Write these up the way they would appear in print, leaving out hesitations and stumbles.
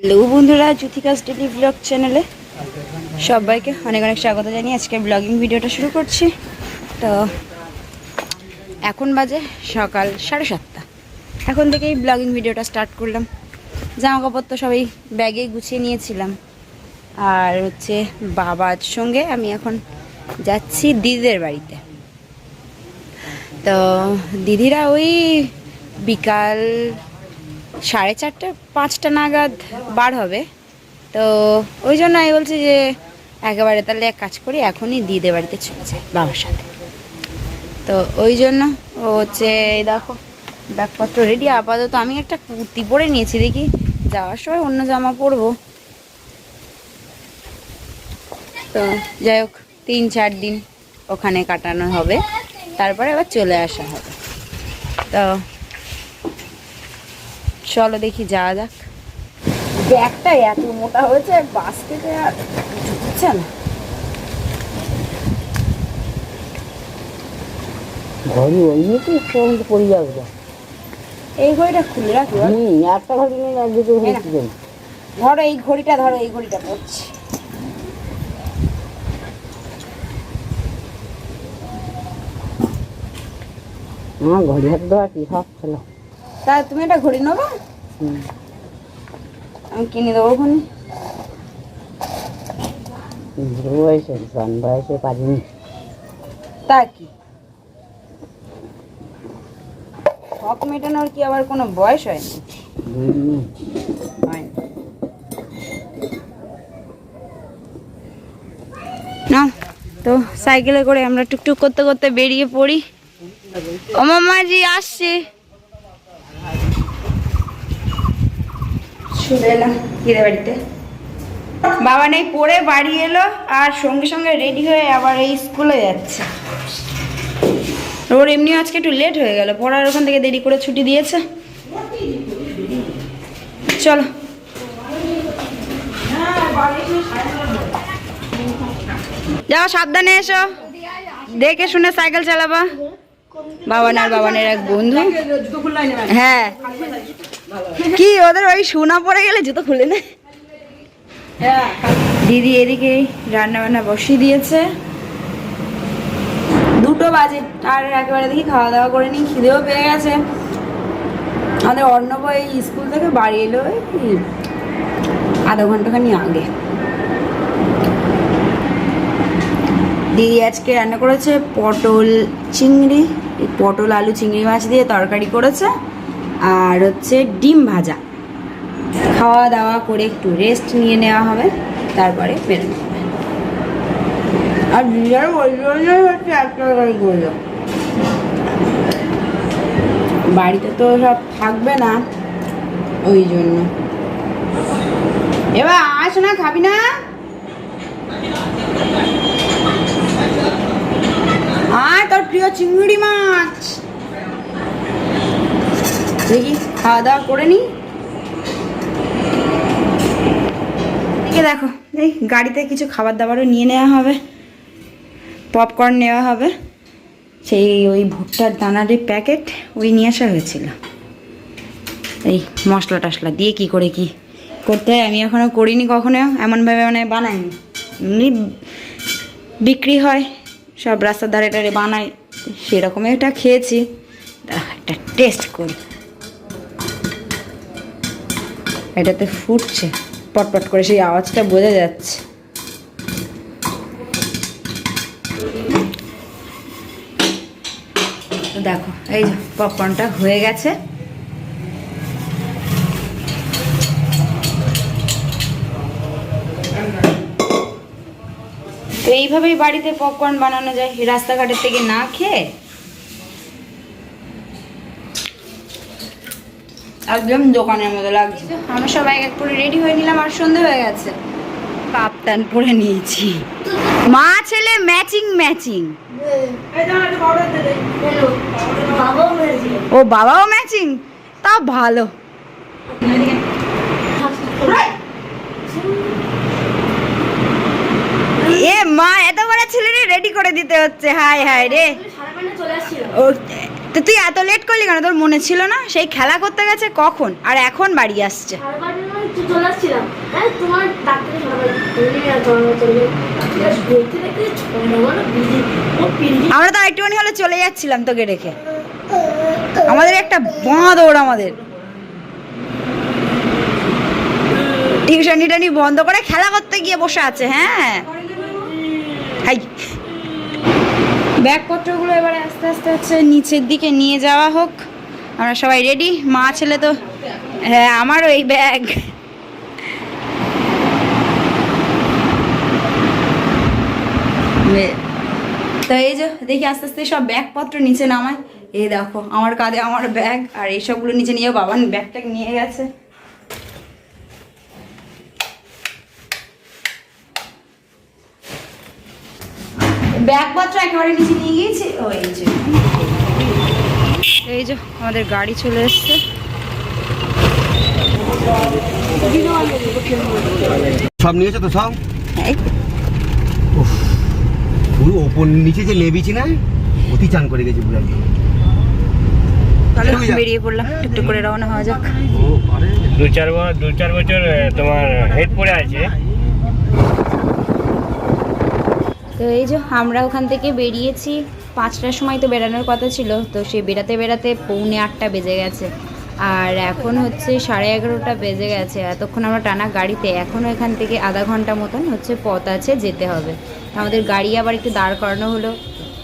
Hello বন্ধুরা, জ্যোতিকাস daily blog চ্যানেলে সবাইকে অনেক অনেক স্বাগত জানিয়ে আজকে ব্লগিং ভিডিওটা শুরু করছি। তো এখন বাজে সকাল 7:30। এখন থেকেই ব্লগিং ভিডিওটা স্টার্ট করলাম। জামা কাপড় তো সবাই ব্যাগে গুছিয়ে নিয়েছিলাম, আর হচ্ছে বাবার সঙ্গে আমি এখন যাচ্ছি দিদিদের বাড়িতে। তো দিদিরা ওই বিকাল 4:30-5টা নাগাদ বার হবে। তো ওই জন্য আমি বলছি যে একেবারে তাহলে এক কাজ করি, এখনই দিদিদের বাড়িতে চলে যাই বাবার সাথে। তো ওই জন্য ও হচ্ছে দেখো ব্যাগপত্র রেডি। আপাতত আমি একটা কুর্তি পরে নিয়েছি, দেখি যাওয়ার সময় অন্য জামা পরবো। তো যাই হোক, 3-4 দিন ওখানে কাটানো হবে, তারপরে আবার চলে আসা হবে। তো চলো দেখি যাওয়া যাক। ব্যাগটা এত মোটা হয়েছে, বাস থেকে আর ঢুকছে না। ঘড়ি ওই তো পড়ে যাবে। এই ঘড়িটা খুলে রাখি। একটা ঘড়ি নেই, এক দুটো ঘড়ি। ধরো এই ঘড়িটা, ধরো এই ঘড়িটা পড়ছি। ঘড়ি হাতে দেওয়া কি সব ছিল। তা তুমি একটা ঘড়ি নেবো? আমি কিনে দেবো ওখানে। বয়সে জন বয়সে পারিনি। তা কি শখ মেটানোর কি আবার কোনো বয়স হয়নি? না তো সাইকেলে করে আমরা টুকটুক করতে করতে বেরিয়ে পড়ি। ও মামাজি আসছে। চলে এলাম দিদির বাড়িতে। বাবা নেই, পড়ে বাড়ি এলো আর সঙ্গে সঙ্গে রেডি হয়ে আবার এই স্কুলে যাচ্ছে। ওর এমনি আজকে একটু লেট হয়ে গেল, পড়ার ওখান থেকে দেরি করে ছুটি দিয়েছে। চলো যাও, সাবধানে এসো, দেখে শুনে সাইকেল চালাবা। বাবানের এক বন্ধু। হ্যাঁ, কি ওদের ওই সোনা পড়ে গেলে জুতো খুলে নেয়। দিদি এদিকে রান্না বান্না বসিয়ে দিয়েছে। 2টো বাজে আর একেবারে দেখি খাওয়া দাওয়া করে নিই, খিদেও পেয়ে গেছে। আমাদের অর্ণব এই স্কুল থেকে বাড়ি এলো এই আধা ঘন্টাখানি আগে। দিদি আজকে রান্না করেছে পটল চিংড়ি, পটল আলু চিংড়ি মাছ দিয়ে তরকারি করেছে, আর হচ্ছে ডিম ভাজা। খাওয়া দাওয়া করে একটু রেস্ট নিয়ে নেওয়া হবে, তারপরে বেরোনো হবে। আর দিদার হচ্ছে একটা গাড়ি করলো। বাড়িতে তো সব থাকবে না, ওই জন্য। এবার আস না, খাবি না? আয়, তোর প্রিয় চিংড়ি মাছ। দেখি খাওয়া দাওয়া করে নি। দেখো এই গাড়িতে কিছু খাবার দাবারও নিয়ে নেওয়া হবে, পপকর্ন নেওয়া হবে। সেই ওই ভুট্টার দানার প্যাকেট ওই নিয়ে আসা হয়েছিল। এই মশলা টশলা দিয়ে কি করে কি করতে হয় আমি এখনও করিনি, কখনো এমনভাবে মানে বানাইনি। এমনি বিক্রি হয় সব রাস্তার ধারে টারে বানাই, সেরকমই এটা খেয়েছি। একটা টেস্ট করি। এটাতে ফুটছে পটপট করে, সেই আওয়াজটা বোঝা যাচ্ছে। দেখো এই যে পপকর্নটা হয়ে গেছে। তো এইভাবেই বাড়িতে পপকর্ন বানানো যায়, রাস্তাঘাটের থেকে না খেয়ে। একদম দোকানের মতো লাগছে। আমরা সবাই এক করে রেডি হয়ে নিলাম, আর সন্ধে হয়ে গেছে। কাপ্তান পরে নিয়েছি, মা ছেলে ম্যাচিং ম্যাচিং। ও বাবাও ম্যাচিং, তা ভালো। এ মা, এত বড় ছেলে রেডি করে দিতে হচ্ছে। হাই হাই রে, ও তো তুই এত লেট করলি কেন? তোর মনে ছিল না? সেই খেলা করতে গেছে কখন, আর এখন বাড়ি আসছে। চলে আসছিলাম, হ্যাঁ তোমার ডাক্তারের চলবে দেখতে দেখতে আমরা তো একটুখানি হলে চলে যাচ্ছিলাম তোকে রেখে। আমাদের একটা বাঁধ ওর আমাদের টিউশনি টানি বন্ধ করে খেলা করতে গিয়ে বসে আছে। হ্যাঁ হাই ব্যাগপত্রগুলো এবারে আস্তে আস্তে হচ্ছে নিচের দিকে নিয়ে যাওয়া হোক। আমরা সবাই রেডি, মা ছেলে তো। হ্যাঁ আমারও এই ব্যাগ। তো এই যে দেখি আস্তে আস্তে সব ব্যাগপত্র নিচে নামায়। এই দেখো আমার কাঁধে আমার ব্যাগ, আর এইসবগুলো নিচে নিয়ে বাবা ব্যাগটাকে নিয়ে গেছে। ব্যাগপত্র একেবারে নিচে নিয়ে গিয়েছি। ও এই যে আমাদের গাড়ি চলে এসছে। সব নিয়েছো তো সব? এই পুরো ওপর নিচে যে লেবিছি না, অতি চান করে গেছি পুরো একদম। তাহলে বেরিয়ে পড়লাম, একটু করে রওনা হওয়া যাক। দু চার বছর তোমার হেড পড়ে আছে। তো এই যে আমরা ওখান থেকে বেরিয়েছি 5টার সময়, তো বেরানোর কথা ছিল। তো সে বেরাতে বেরাতে 7:45 বেজে গেছে, আর এখন হচ্ছে 11:30 বেজে গেছে। এতক্ষণ আমরা টানা গাড়িতে, এখনও এখান থেকে আধা ঘন্টা মতন হচ্ছে পথ আছে, যেতে হবে। আমাদের গাড়ি আবার একটু দাঁড় করানো হলো,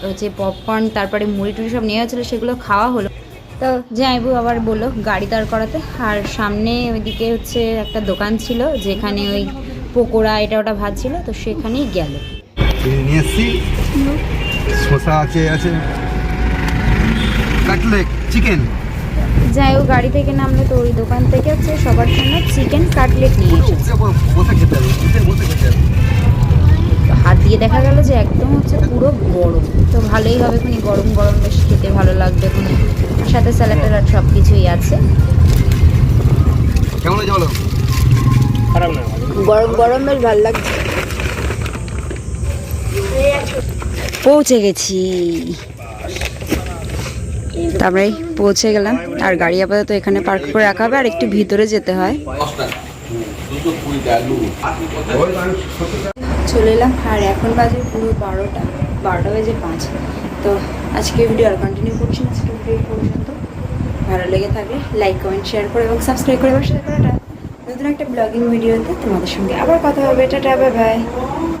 হচ্ছে পপকর্ন তারপরে মুড়ি টুড়ি সব নেওয়া ছিল, সেগুলো খাওয়া হলো। তো জাইবু আবার বললো গাড়ি দাঁড় করাতে, আর সামনে ওইদিকে হচ্ছে একটা দোকান ছিল যেখানে ওই পকোড়া এটা ওটা ভাজছিল, তো সেখানেই গেল। নিয়ে এসছি, শসা আছে কাটলেট চিকেন। যাই হোক গাড়ি থেকে নামলে তো ওই দোকান থেকে হচ্ছে সবার জন্য চিকেন কাটলেট নিয়ে এসেছে। বসে খেতে হবে, বসে খেতে হবে। হাত দিয়ে দেখা গেল যে একদম হচ্ছে পুরো গরম, তো ভালোই হবে, খুনি গরম গরম বেশ খেতে ভালো লাগবে খুনি। সাথে স্যালাড ট্যালাড সব কিছুই আছে। কেমন হয়েছে বলো? খারাপ না, গরম গরম বেশ ভালো লাগছে। পৌঁছে গেছি, তারপরে পৌঁছে গেলাম। আর গাড়ি আপাতত এখানে পার্ক করে রাখা হবে, আর একটু ভিতরে যেতে হয়। চলে এলাম, আর এখন বাজে পুরো 12টা বেজে 5। তো আজকে ভিডিও আর কন্টিনিউ করছি না, আজকে ভিডিও পর্যন্ত। ভালো লেগে থাকলে লাইক কমেন্ট শেয়ার করে এবং সাবস্ক্রাইব করে বসে থাকো। নতুন একটা ব্লগিং ভিডিওতে তোমাদের সঙ্গে আবার কথা হবে। Tata, bye bye.